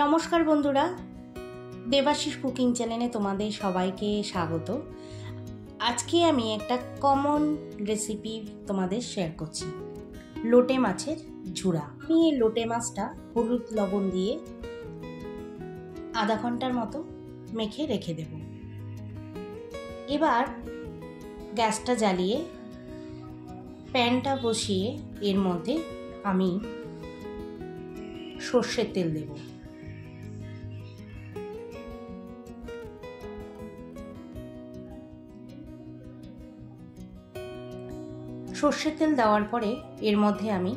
নমস্কার বন্ধুরা, দেবাশিস কুকিং চ্যানেলে তোমাদের সবাইকে স্বাগত। আজকে আমি একটা কমন রেসিপি তোমাদের শেয়ার করছি, লোটে মাছের ঝুড়া। আমি এই লোটে মাছটা হলুদ লবণ দিয়ে আধা ঘন্টার মতো মেখে রেখে দেব। এবার গ্যাসটা জ্বালিয়ে প্যানটা বসিয়ে এর মধ্যে আমি সর্ষের তেল দেব। সর্ষের তেল দেওয়ার পরে এর মধ্যে আমি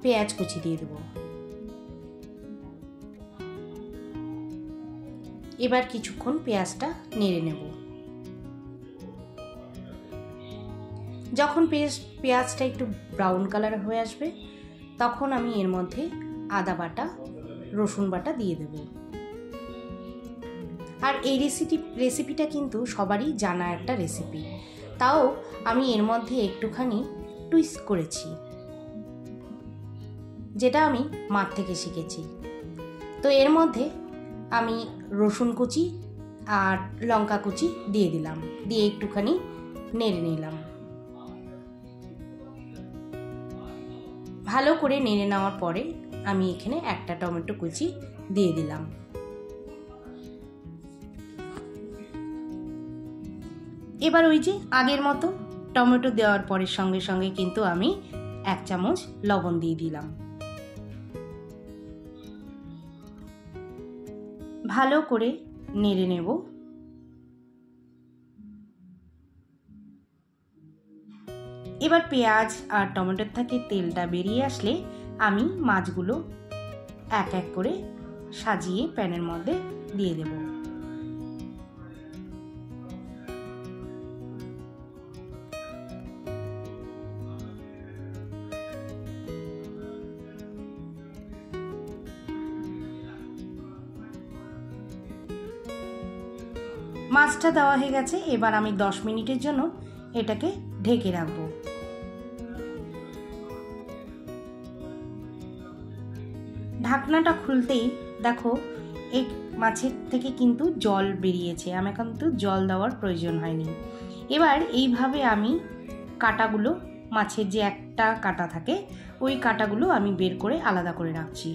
পেঁয়াজ কুচি দিয়ে দেব। এবার কিছুক্ষণ পেঁয়াজটা নেড়ে নেব। যখন পেঁয়াজটা একটু ব্রাউন কালার হয়ে আসবে তখন আমি এর মধ্যে আদা বাটা, রসুন বাটা দিয়ে দেব। আর এই রেসিপিটা কিন্তু সবারই জানা একটা রেসিপি, তাও আমি এর মধ্যে একটুখানি টুইস্ট করেছি, যেটা আমি মার থেকে শিখেছি। তো এর মধ্যে আমি রসুন কুচি আর লঙ্কা কুচি দিয়ে দিলাম, দিয়ে একটুখানি নেড়ে নিলাম। ভালো করে নেড়ে নেওয়ার পরে আমি এখানে একটা টমেটো কুচি দিয়ে দিলাম। এবার ওই যে আগের মতো টমেটো দেওয়ার পরে সঙ্গে সঙ্গে কিন্তু আমি 1 চামচ লবণ দিয়ে দিলাম। ভালো করে নেড়ে নেব। এবার পেঁয়াজ আর টমেটোর থেকে তেলটা বেরিয়ে আসলে আমি মাছগুলো এক এক করে সাজিয়ে প্যানের মধ্যে দিয়ে দেব। মাছটা দেওয়া হয়ে গেছে। এবার আমি 10 মিনিটের জন্য এটাকে ঢেকে রাখবো। ঢাকনাটা খুলতেই দেখো এই মাছের থেকে কিন্তু জল বেরিয়েছে। আমার কিন্তু জল দেওয়ার প্রয়োজন হয়নি। এবার এইভাবে আমি কাঁটাগুলো, মাছের যে একটা কাঁটা থাকে ওই কাঁটাগুলো আমি বের করে আলাদা করে রাখছি।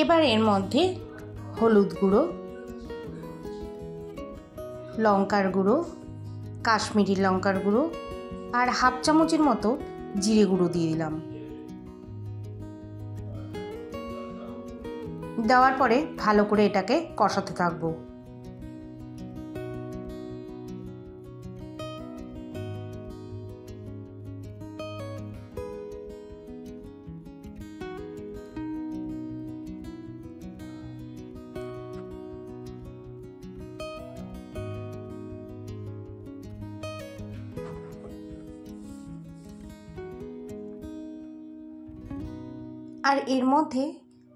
এবার এর মধ্যে হলুদ গুঁড়ো, লঙ্কার গুঁড়ো, কাশ্মীরি লঙ্কার গুঁড়ো আর 1/2 চামচের মতো জিরে গুঁড়ো দিয়ে দিলাম। দেওয়ার পরে ভালো করে এটাকে কষাতে থাকবো। আর এর মধ্যে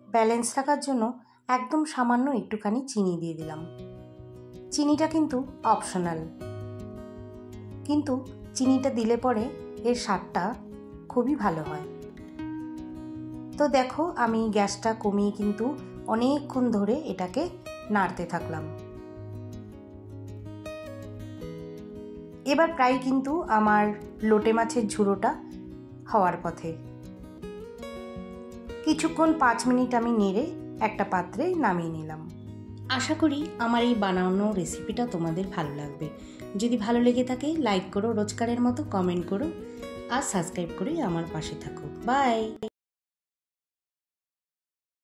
ব্যালেন্স রাখার জন্য একদম সামান্য একটুখানি চিনি দিয়ে দিলাম। চিনিটা কিন্তু অপশনাল, কিন্তু চিনিটা দিলে পরে এর স্বাদটা খুবই ভালো হয়। তো দেখো আমি গ্যাসটা কমিয়ে কিন্তু অনেকক্ষণ ধরে এটাকে নাড়তে থাকলাম। এবার প্রায় কিন্তু আমার লোটে মাছের ঝুড়োটা হওয়ার পথে। কিছুক্ষণ 5 মিনিট আমি নেড়ে একটা পাত্রে নামিয়ে নিলাম। আশা করি আমার এই বানানো রেসিপিটা তোমাদের ভালো লাগবে। যদি ভালো লেগে থাকে লাইক করো, রোজকারের মতো কমেন্ট করো আর সাবস্ক্রাইব করে আমার পাশে থাকো। বাই।